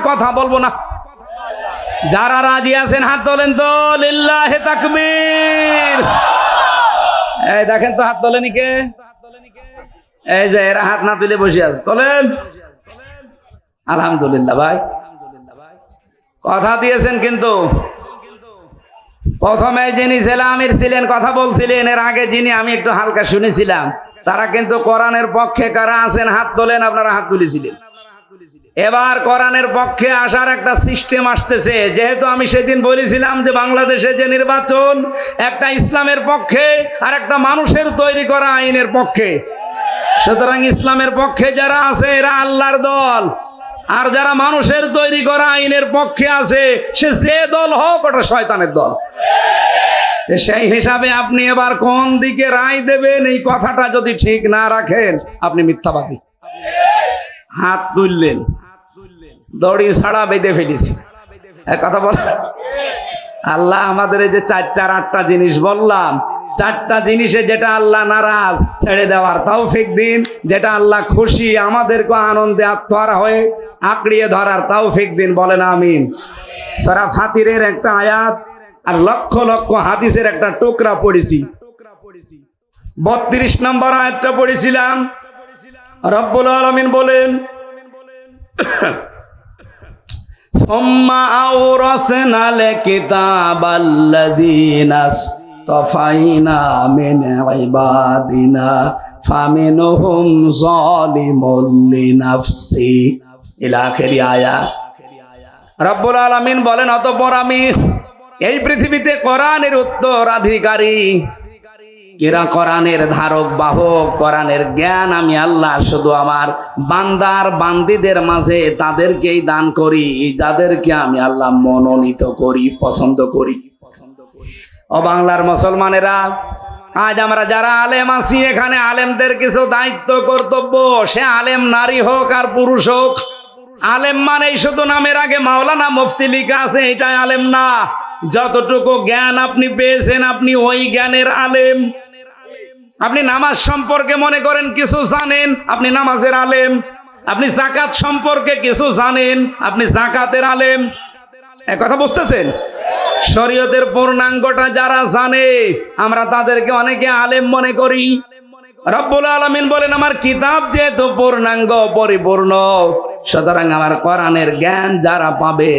কথা বলবো না। যারা রাজি আছেন হাত তোলেন তো, লিল্লাহে তাকবীর। এই দেখেন তো হাত তোলেনি কে? এই যে এরা হাত না তুলে বসে আছে, তোলেন। আলহামদুলিল্লাহ ভাই, কথা দিয়েছেন। কিন্তু প্রথমে যিনি ছেলে আমির ছিলেন, কথা বলছিলেন, এর আগে যিনি আমি একটু হালকা শুনেছিলাম, তারা কিন্তু কোরআনের পক্ষে কারা আছেন হাত তোলেন। আপনারা হাত তুলেছিলেন। এবার কোরআনের পক্ষে আসার একটা সিস্টেম আসতেছে। যেহেতু আমি সেদিন বলেছিলাম যে বাংলাদেশে যে নির্বাচন, একটা ইসলামের পক্ষে আর একটা মানুষের তৈরি করা আইনের পক্ষে। সুতরাং ইসলামের পক্ষে যারা আছে এরা আল্লাহর দল, আর যারা মানুষের তৈরি করা আইনের পক্ষে আছে সে যে দল হোক ওটা শয়তানের দল। সেই হিসাবে আপনি এবার কোন দিকে রায় দেবেন, এই কথাটা যদি ঠিক না রাখেন আপনি মিথ্যাবাদী। হাত তুললেন, দড়ি ছাড়া বেঁধে ফেলেছি। কথা বল। আল্লাহ আমাদের এই যে 4-8টা জিনিস বললাম, 4টা জিনিসে যেটা আল্লাহ নারাজ ছেড়ে দেওয়ার তৌফিক দিন, যেটা আল্লাহ খুশি আমাদেরকে আনন্দে আত্মহারা হয়ে আঁকড়িয়ে ধরার তৌফিক দিন। বলেন আমিন। সূরা ফাতিরের একটা আয়াত আর লক্ষ লক্ষ হাদিসের একটা টুকরা পড়েছি। 32 নম্বর আয়াতটা পড়েছিলাম। রব্বুল আলামিন বলেন, সুম্মা আওরাসনাল কিতাবাল্লাযীনা ইসতাফাইনা মিন ইবাদিনা ফামিনহুম যালিমুল লিনাফসি ইলা আখিরি আয়াত। রব্বুল আলামিন বলেন, অতঃপর আমি এই পৃথিবীতে কোরআনের উত্তরাধিকারী, এরা কোরআনের ধারক বাহক, কোরআনের জ্ঞান আমি আল্লাহ শুধু আমার বান্দার বান্দিদের মাঝে তাদেরকেই দান করি, যাদেরকে আমি আল্লাহ মনোনীত করি, পছন্দ করি। ও বাংলার মুসলমানেরা, আজ আমরা যারা আলেম আছি, এখানে আলেমদের কিছু দায়িত্ব কর্তব্য। সে আলেম নারী হোক আর পুরুষ হোক। আলেম মানেই শুধু নামের আগে মাওলানা মুফতি লেখা আছে এটাই আলেম না। যতটুকু জ্ঞান আপনি পেয়েছেন আপনি ওই জ্ঞানের আলেম। আপনি নামাজ সম্পর্কে মনে করেন কিছু জানেন, আপনি নামাজের আলেম। আপনি যাকাত সম্পর্কে কিছু জানেন, আপনি যাকাতের আলেম। এক কথা বুঝতেছেন? শরীয়তের পূর্ণাঙ্গটা যারা জানে আমরা তাদেরকে অনেকে আলেম মনে করি। রব্বুল আলামিন বলেন, আমার কিতাব যেহেতু পূর্ণাঙ্গ পরিপূর্ণ, সুতরাং আমার কোরআনের জ্ঞান যারা পাবে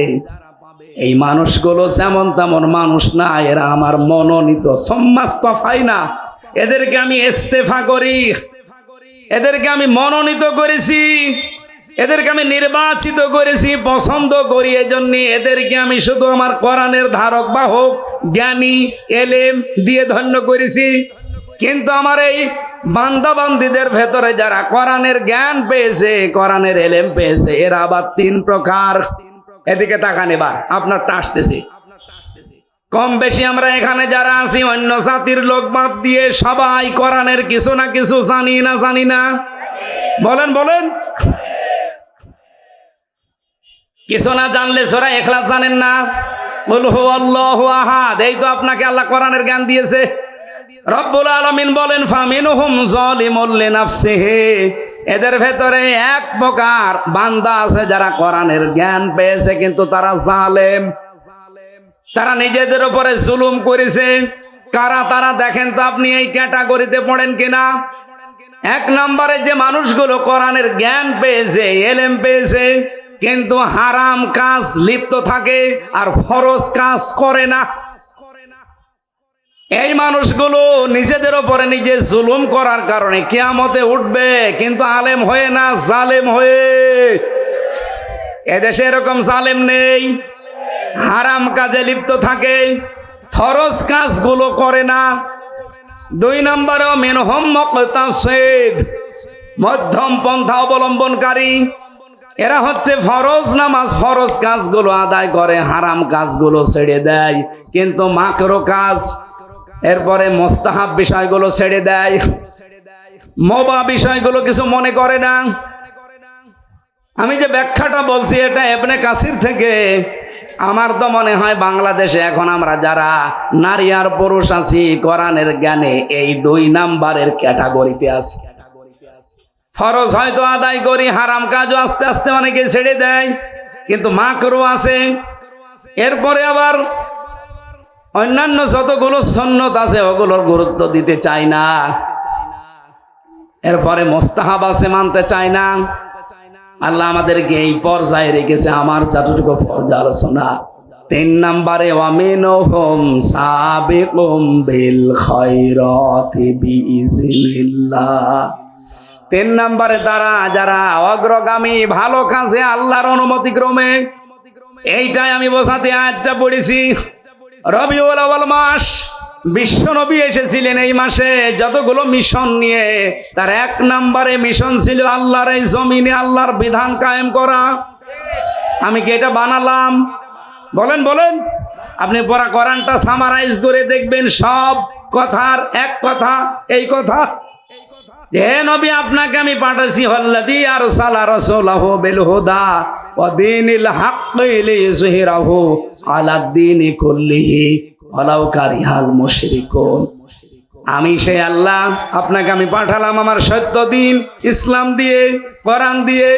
এই মানুষগুলো যেমন তেমন মানুষ না, এরা আমার মনোনীত। সম্মাস্তফাই না, এদেরকে আমি ইস্তেফা করি, এদেরকে আমি মনোনীত করেছি, এদেরকে আমি নির্বাচিত করেছি, পছন্দ করি। এজন্য এদেরকে আমি শুধু আমার কোরআনের ধারক বাহক, জ্ঞানী, এলেম দিয়ে ধন্য করেছি। কিন্তু আমার এই বান্দা বান্দীদের ভেতরে যারা কোরআনের জ্ঞান পেয়েছে, কোরআনের এলেম পেয়েছে, এরা আবার 3 প্রকার। এদিকে তাকান, এবার আপনারটা আসতেছে। কম বেশি আমরা এখানে যারা আছি অন্য জাতির লোক বাদ দিয়ে সবাই কোরআনের কিছু না কিছু জানি না, জানি না? বলেন বলেন। কিছু না জানলে সূরা ইখলাস জানেন না? কুল হুয়াল্লাহু আহাদ, এই তো আপনাকে আল্লাহ কোরআনের জ্ঞান দিয়েছে। রব্বুল আলামিন বলেন, ফামিনহুম যালিমুল লিনাফসিহি, এদের ভেতরে এক প্রকার বান্দা আছে যারা কোরআনের জ্ঞান পেয়েছে কিন্তু তারা জালেম, তারা নিজেদের উপরে জুলুম করেছে। কারা তারা দেখেন তো আপনি এই ক্যাটাগরিতে পড়েন কিনা? 1 নম্বরে যে মানুষগুলো কোরআনের জ্ঞান পেয়েছে, এলেম পেয়েছে, কিন্তু হারাম কাজ লিপ্ত থাকে আর ফরজ কাজ করে না, এই মানুষগুলো নিজেদের উপরে নিজে জুলুম করার কারণে কিয়ামতে উঠবে, কিন্তু আলেম হয়ে না, জালেম হয়ে। এদেশে এরকম জালেম নেই, হারাম কাজে লিপ্ত থাকে, ফরজ কাজগুলো করে না। 2 নম্বরে মিনহুম মুকতাসিদ, মধ্যম পন্থা অবলম্বনকারী। এরা হচ্ছে ফরজ নামাজ, ফরজ কাজগুলো আদায় করে, হারাম কাজগুলো ছেড়ে দেয়, কিন্তু মাকরু কাজ, এরপরে মুস্তাহাব বিষয়গুলো ছেড়ে দেয়, মোবা বিষয়গুলো কিছু মনে করে না। আমি যে ব্যাখ্যাটা বলছি এটা ইবনে কাসির থেকে। আমার তো মনে হয় বাংলাদেশে এখন আমরা যারা নারী আর পুরুষ আছি কোরআনের জ্ঞানে এই 2 নাম্বারের ক্যাটাগরিতে আছি। ফরজ হয়তো আদায় করি, হারাম কাজও আস্তে আস্তে অনেকে ছেড়ে দেয়, কিন্তু মাকরু আছে। এরপরে আবার অন্যান্য যতগুলো সুন্নত আছে ওগুলোর গুরুত্ব দিতে চায় না। এরপরে মুস্তাহাব আছে, মানতে চায় না। আল্লাহ আমাদেরকে এই পর্যায়ে রেখেছে। আমার যতটুকু ফরজ আলোচনা, 3 নম্বরে ওয়ামিনহুম সাবিকুম বিল খায়রাতি বিইজনিল্লাহ। 3 নম্বরে তারা যারা অগ্রগামী ভালো কাজে আল্লাহর অনুমতি ক্রমে। এইটাই আমি বোঝাতে আয়াতটা পড়েছি। রবিউল আউয়াল মাস, বিশ্ব নবী এসেছিলেন এই মাসে যতগুলো মিশন নিয়ে, তার 1 নম্বরে মিশন ছিল আল্লাহর এই জমিনে আল্লাহর বিধান কায়েম করা। আমি কি এটা বানালাম? বলেন বলেন। আপনি পড়া কোরআনটা সামারাইজ করে দেখবেন, সব কথার এক কথা এই কথা যে হে নবী আপনাকে আমি পাঠাইছি আল্লাযী আরসালা রাসূলাহু বিল হুদা ওয়া দীনিল হাক্কি লিইয়ুযহিরাহু আলাদ দীনি কুল্লিহি ওয়ালাউ কারিহাল মুশরিকুন। আমি সেই আল্লাহ, আপনাকে আমি পাঠালাম আমার সত্য দিন ইসলাম দিয়ে, কোরআন দিয়ে।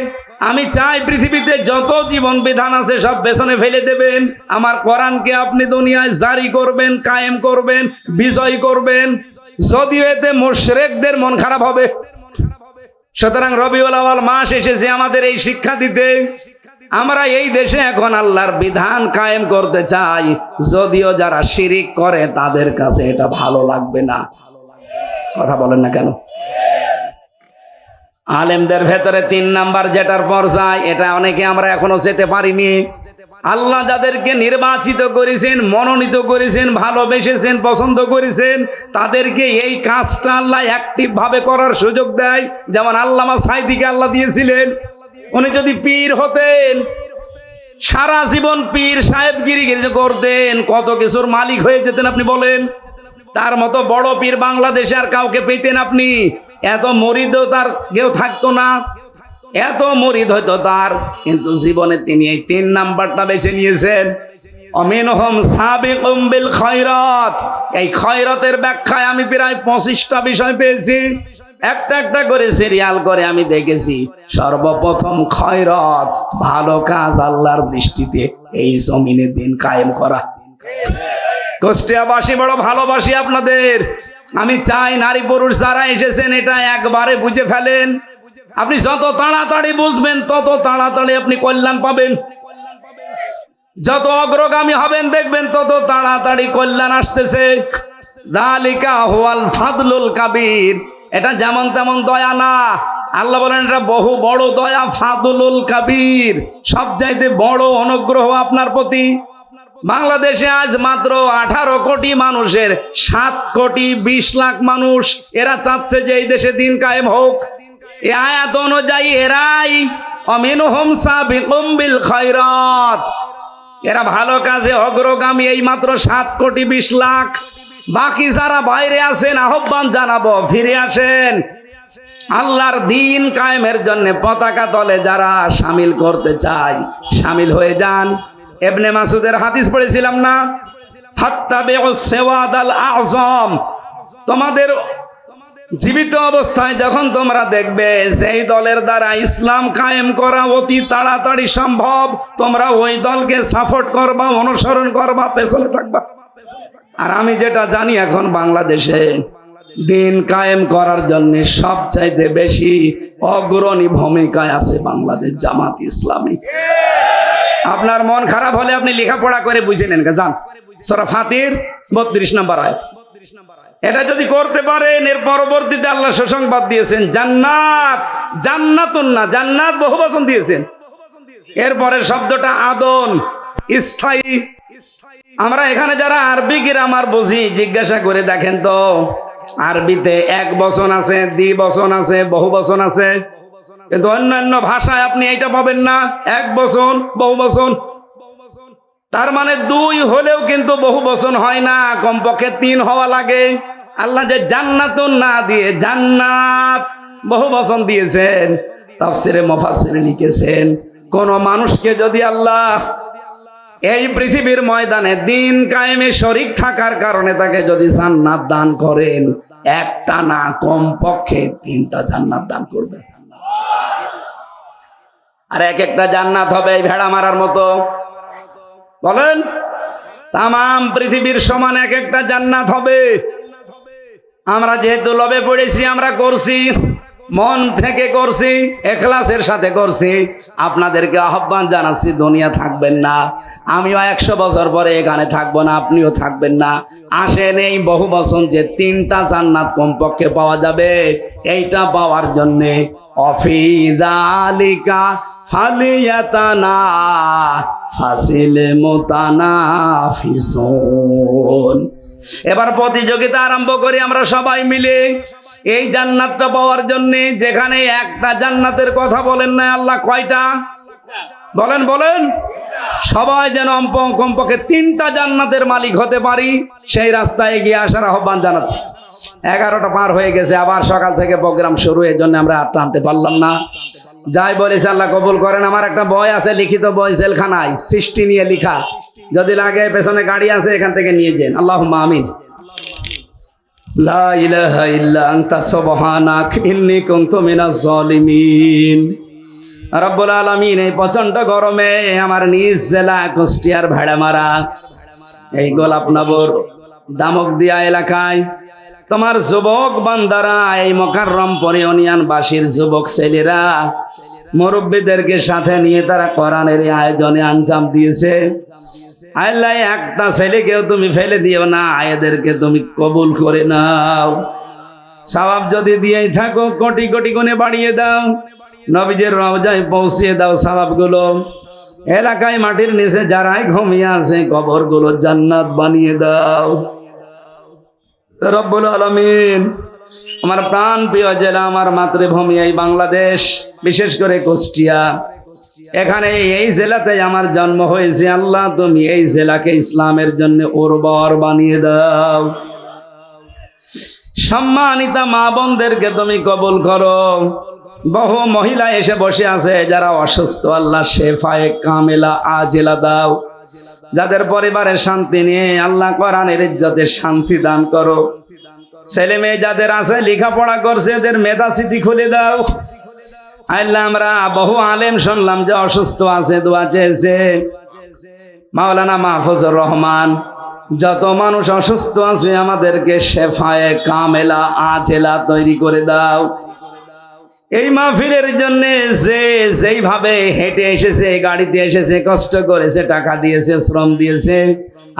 আমি চাই পৃথিবীতে যত জীবন বিধান আছে সব পেছনে ফেলে দেবেন, আমার কোরআনকে আপনি দুনিয়ায় জারি করবেন, কায়েম করবেন, বিজয় করবেন। যদিও এতে মুশরিকদের মন খারাপ হবে। সুতরাং রবিউল আউয়াল মাস এসেছে আমাদের এই শিক্ষা দিতে। আমরা এই দেশে এখন আল্লাহর বিধান কায়েম করতে চাই, যদিও যারা শিরিক করে তাদের কাছে এটা ভালো লাগবে না। কথা বলেন না কেন? আলেমদের ভেতরে 3 নাম্বার যেটার পর্যায়, এটা অনেকে আমরা এখনো যেতে পারিনি। আল্লাহ যাদেরকে নির্বাচিত করেছেন, মনোনীত করেছেন, ভালোবেসেছেন, পছন্দ করেছেন, তাদেরকে এই কাজটা আল্লাহ অ্যাক্টিভ ভাবে করার সুযোগ দেয়। যেমন আল্লামা সাঈদীকে আল্লাহ দিয়েছিলেন। উনি যদি পীর হতেন, সারা জীবন পীর সাহেবগিরি করতেন, কত কিছুর মালিক হয়ে যেতেন আপনি বলেন। তার মতো বড় পীর বাংলাদেশে আর কাউকে পেতেন আপনি? এত মরিদও তার কেউ থাকতো না, এত মরিদ হয়তো তার। কিন্তু জীবনে তিনি এই 3 নাম্বারটা বেছে নিয়েছেন। আমিনহুম সাবিকুম বিল খায়রাত। এই খয়রাতের ব্যাখ্যায় আমি প্রায় 25টা বিষয় পেয়েছি। একটা একটা করে সিরিয়াল করে আমি দেখেছি। সর্বপ্রথম খয়রাত, ভালো কাজ আল্লাহর দৃষ্টিতে এই জমিনে দিন কায়েম করা। কুষ্টিয়াবাসী বড় ভালোবাসি আপনাদের। আমি চাই নারী পুরুষ যারা এসেছেন এটা একবারে বুঝে ফেলেন। আপনি যত তাড়াতাড়ি বুঝবেন তত তাড়াতাড়ি আপনি কল্যাণ পাবেন। যত অগ্রগামী হবেন দেখবেন তত তাড়াতাড়ি কল্যাণ আসতেছে। যালিকা হুয়াল ফাদলুল কাবীর। এটা যেমন তেমন দয়া না। আল্লাহ বলেন এটা বহু বড় দয়া, ফাদলুল কাবীর, সবচাইতে বড় অনুগ্রহ আপনার প্রতি। বাংলাদেশে আজ মাত্র 18 কোটি মানুষের 7 কোটি 20 লাখ মানুষ এরা চাচ্ছে যে এই দেশে দিন কায়েম হোক। এই আয়াত অনুযায়ী এরাই আমিনহুম সাবিকুম বিল খায়রাত, এরা ভালো কাজে অগ্রগামী। এই মাত্র 7 কোটি 20 লাখ। বাকি যারা বাইরে আছেন আহ্বান জানাবো, ফিরে আসেন। আল্লাহর দিন কায়েমের জন্য পতাকা তলে যারা শামিল করতে চায় শামিল হয়ে যান। ইবনে মাসউদের হাদিস পড়েছিলাম না, ফাত্তাবিউস সিওয়াদাল আযম। তোমাদের জীবিত অবস্থায় যখন তোমরা দেখবে যেই দলের দ্বারা ইসলাম কায়েম করা অতি তাড়াতাড়ি সম্ভব, তোমরা ওই দলকে সাপোর্ট করবা, অনুসরণ করবা, পেছনে থাকবা। আর আমি যেটা জানি এখন বাংলাদেশে দিন কায়েম করার জন্য সবচাইতে বেশি অগ্রণী ভূমিকায় আছে বাংলাদেশ জামাত ইসলামী। আপনার মন খারাপ হলে আপনি লেখাপড়া করে বুঝে নেন। যান সূরা ফাতির 32 নম্বর আয়াত। এটা যদি করতে পারেন এর পরবর্তীতে আল্লাহ সুসংবাদ দিয়েছেন জান্নাত। জান্নাতুন না, জান্নাত বহুবচন দিয়েছেন। এরপরের শব্দটা আদন, স্থায়ী। আমরা এখানে যারা আরবি গ্রামার বুঝি জিজ্ঞাসা করে দেখেন তো, আরবিতে 1 বচন আছে, দ্বিবচন আছে, বহুবচন আছে। কিন্তু অন্যান্য ভাষায় আপনি এটা পাবেন না, 1 বচন বহুবচন। তার মানে 2 হলেও কিন্তু বহুবচন হয় না, কমপক্ষে 3 হওয়া লাগে। আল্লাহ যে জান্নাতুন না দিয়ে জান্নাত বহুবচন দিয়েছেন, তাফসিরে মুফাসসিরে লিখেছেন কোন মানুষকে যদি আল্লাহ এই পৃথিবীর ময়দানে দিন কায়েমে শরীক থাকার কারণে তাকে যদি জান্নাত দান করেন, একটা না কমপক্ষে 3টা জান্নাত দান করবেন। আর এক একটা জান্নাত হবে এই ভেড়া মারার মতো। বলেন, তামাম পৃথিবীর সমান এক একটা জান্নাত হবে। আমরা যেহেতু লোভে পড়েছি, আমরা করছি, মন থেকে করছি, ইখলাসের সাথে করছি। আপনাদেরকে আহ্বান জানাচ্ছি, দুনিয়া থাকবেন না, আমিও 100 বছর পরে এখানে থাকবো না, আপনিও থাকবেন না। আসেন এই বহু বছর যে 3টা জান্নাত কমপক্ষে পাওয়া যাবে, এইটা পাওয়ার জন্যে অফি যালিকা ফালিয়াতানা ফাসিল মুতানাফিসুন। এবার প্রতিযোগিতা আরম্ভ করি আমরা সবাই মিলে এই জান্নাতটা পাওয়ার জন্য। যেখানে একটা জান্নাতের কথা বলেন না আল্লাহ, কয়টা বলেন? বলেন, সবাই যেন কমপক্ষে 3টা জান্নাতের মালিক হতে পারি, সেই রাস্তায় এগিয়ে আসার আহ্বান জানাচ্ছি। 11টা পার হয়ে গেছে, আবার সকাল থেকে প্রোগ্রাম শুরু, এর জন্য আমরা আর টানতে পারলাম না। যাই বলেছে আল্লাহ কবুল করেন। আমার একটা বই আছে, লিখিত বই, জেলখানায়, সৃষ্টি নিয়ে লেখা। যদি লাগে পেছনে গাড়ি আছে, এখান থেকে নিয়ে যান। আল্লাহুম্মা আমিন। লা ইলাহা ইল্লা আনতা সুবহানাক ইন্নী কুনতু মিনাজ জালিমিন। রব্বুল আলামিন, এই প্রচন্ড গরমে আমার নিজ জেলা কুষ্টিয়ার ভেড়ামারা এই গোলাপনগর দামকদিয়া এলাকায় তোমার যুবক বান্দারা, এই মোকাররমপুর ইউনিয়নবাসীর যুবক ছেলেরা মুরব্বীদেরকে সাথে নিয়ে তারা কোরআনের আয়োজনে আঞ্জাম দিয়েছে। আল্লাহ, একটা ছেলেকেও তুমি ফেলে দিও না, এদেরকে তুমি কবুল করে নাও। সওয়াব যদি দিয়েই থাকো, কোটি কোটি গুণে বাড়িয়ে দাও। নবীজির রওজায় পৌঁছিয়ে দাও সওয়াবগুলো। এলাকায় মাটির নিচে যারাই ঘুমিয়ে আছে, কবরগুলো জান্নাত বানিয়ে দাও রব্বুল আলামিন। আমার প্রাণ প্রিয় জেলা, আমার মাতৃভূমি এই বাংলাদেশ, বিশেষ করে কুষ্টিয়া, এখানে এই জেলাতে আমার জন্ম হয়েছে। আল্লাহ, তুমি এই জেলাকে ইসলামের জন্য উর্বর বানিয়ে দাও। সম্মানিতা মা বোনদেরকে তুমি কবুল করো। বহু মহিলা এসে বসে আছে যারা অসুস্থ, আল্লাহ শেফায়ে কামেলা আজেলা দাও। যাদের পরিবারের শান্তি নিয়ে আল্লাহ কোরআনের ইজ্জতে শান্তি দান করো। ছেলে মেয়ে যাদের আছে লেখাপড়া করছে, এদের মেধা স্মৃতি খুলে দাও। আল্লাহ, আমরা বহু আলেম শুনলাম যে অসুস্থ আছে, দোয়া চেয়েছে। মাওলানা মাহফুজুর রহমান, যত মানুষ অসুস্থ আছে আমাদেরকে শেফায়ে কামেলা আজেলা তৈরি করে দাও। এই মাহফিলের জন্য যে যেইভাবে হেঁটে এসেছে, গাড়িতে এসেছে, কষ্ট করেছে, টাকা দিয়েছে, শ্রম দিয়েছে,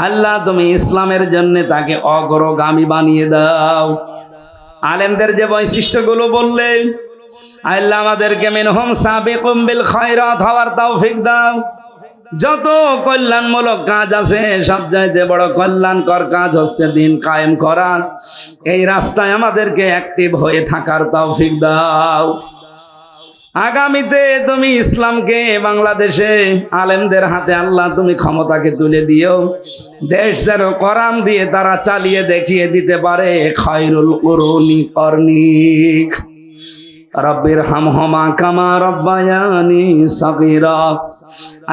আল্লাহ তুমি ইসলামের জন্য তাকে অগ্রগামী বানিয়ে দাও। আলেমদের যে বৈশিষ্ট্যগুলো বললেন, আল্লাহ আমাদেরকে মিনহুম সাবিকুম বিল খায়রাত হওয়ার তৌফিক দাও। যত কল্যাণমূলক কাজ আছে, সবচাইতে বড় কল্যাণকর কাজ হচ্ছে দিন কায়েম করা। এই রাস্তায় আমাদেরকে অ্যাক্টিভ হয়ে থাকার তৌফিক দাও। আগামীতে তুমি ইসলামকে বাংলাদেশে আলেমদের হাতে আল্লাহ তুমি ক্ষমতাকে তুলে দিও। দেশ যেন কোরআন দিয়ে তারা চালিয়ে দেখিয়ে দিতে পারে। খায়রুল কুরুনি করনিক রব্বির হামহুমা কামা রব্বায়ানি সগীরা।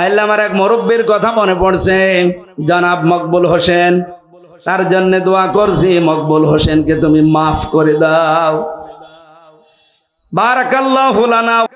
আল্লাহ, আমার এক মুরব্বির কথা মনে পড়ছে, জনাব মকবুল হোসেন। তার জন্য দোয়া করছি, মকবুল হোসেনকে তুমি মাফ করে দাও। বারাকাল্লাহু লানা।